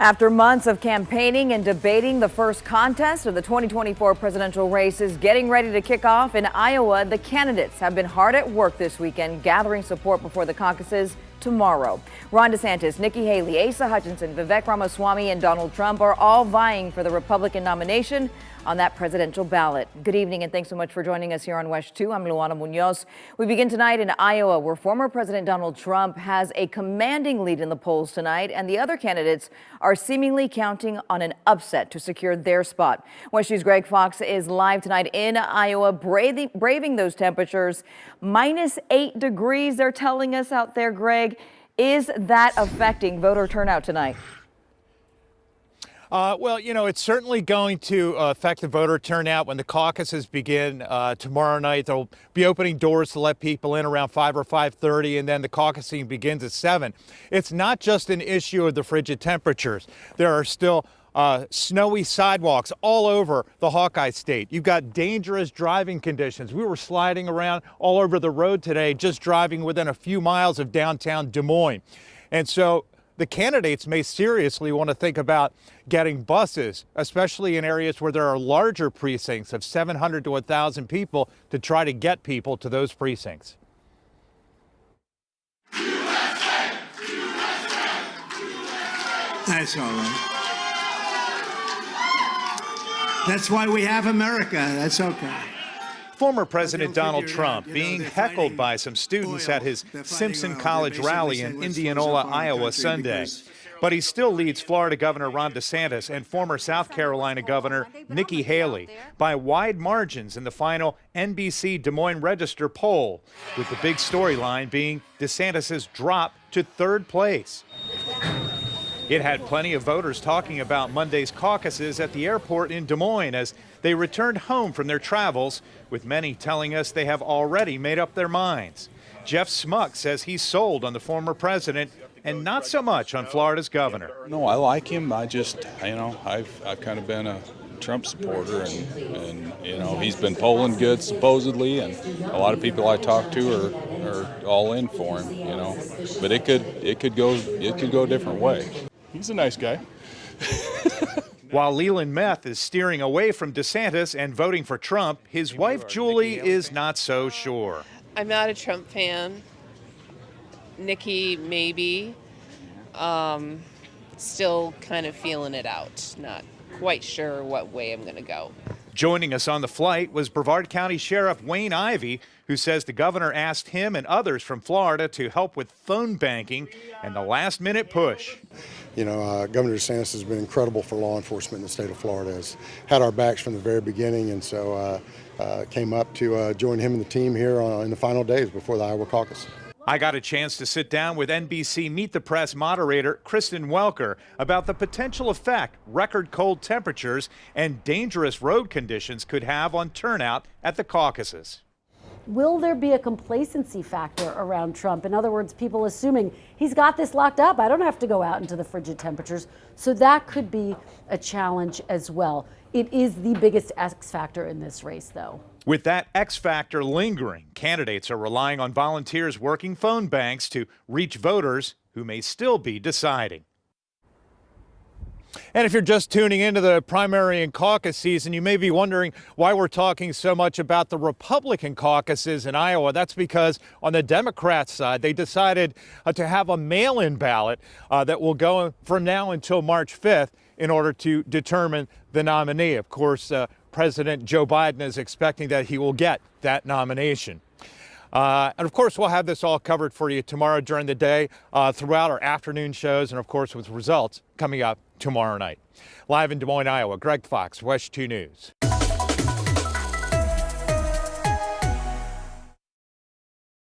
After months of campaigning and debating, the first contest of the 2024 presidential race is getting ready to kick off in Iowa. The candidates have been hard at work this weekend, gathering support before the caucuses tomorrow. Ron DeSantis, Nikki Haley, Asa Hutchinson, Vivek Ramaswamy, and Donald Trump are all vying for the Republican nomination on that presidential ballot. Good evening, and thanks so much for joining us here on WESH 2. I'm Luana Munoz. We begin tonight in Iowa, where former President Donald Trump has a commanding lead in the polls tonight, and the other candidates are seemingly counting on an upset to secure their spot. WESH 2's Greg Fox is live tonight in Iowa, braving those temperatures. -8 degrees, they're telling us out there, Greg. Is that affecting voter turnout tonight? Well, you know, it's certainly going to affect the voter turnout when the caucuses begin tomorrow night. They'll be opening doors to let people in around 5 or 5:30, and then the caucusing begins at 7. It's not just an issue of the frigid temperatures. There are still snowy sidewalks all over the Hawkeye State. You've got dangerous driving conditions. We were sliding around all over the road today, just driving within a few miles of downtown Des Moines. And so the candidates may seriously want to think about getting buses, especially in areas where there are larger precincts of 700 to 1,000 people, to try to get people to those precincts. USA! USA! That's all right. That's why we have America. That's okay. Former President Donald Trump being heckled by some students at his Simpson College rally in Indianola, Iowa Sunday. But he still leads Florida Governor Ron DeSantis and former South Carolina Governor Nikki Haley by wide margins in the final NBC Des Moines Register poll, with the big storyline being DeSantis' drop to third place. It had plenty of voters talking about Monday's caucuses at the airport in Des Moines as they returned home from their travels, with many telling us they have already made up their minds. Jeff Smuck says he's sold on the former president and not so much on Florida's governor. No, I like him. I just, I've kind of been a Trump supporter, and he's been polling good supposedly, and a lot of people I talk to are all in for him, but it could go a different way. He's a nice guy. While Leland Meth is steering away from DeSantis and voting for Trump, his wife Julie is not so sure. I'm not a Trump fan. Nikki, maybe. Still kind of feeling it out. Not quite sure what way I'm going to go. Joining us on the flight was Brevard County Sheriff Wayne Ivey, who says the governor asked him and others from Florida to help with phone banking and the last-minute push. Governor DeSantis has been incredible for law enforcement in the state of Florida. Has had our backs from the very beginning, and so came up to join him and the team here in the final days before the Iowa caucus. I got a chance to sit down with NBC Meet the Press moderator Kristen Welker about the potential effect record cold temperatures and dangerous road conditions could have on turnout at the caucuses. Will there be a complacency factor around Trump? In other words, people assuming he's got this locked up, I don't have to go out into the frigid temperatures. So that could be a challenge as well. It is the biggest X factor in this race, though. With that X factor lingering, candidates are relying on volunteers working phone banks to reach voters who may still be deciding. And if you're just tuning into the primary and caucus season, you may be wondering why we're talking so much about the Republican caucuses in Iowa. That's because on the Democrats' side, they decided to have a mail-in ballot that will go from now until March 5th in order to determine the nominee. Of course, President Joe Biden is expecting that he will get that nomination. And of course, we'll have this all covered for you tomorrow during the day, throughout our afternoon shows, and of course with results coming up tomorrow night. Live in Des Moines, Iowa, Greg Fox, WESH 2 News.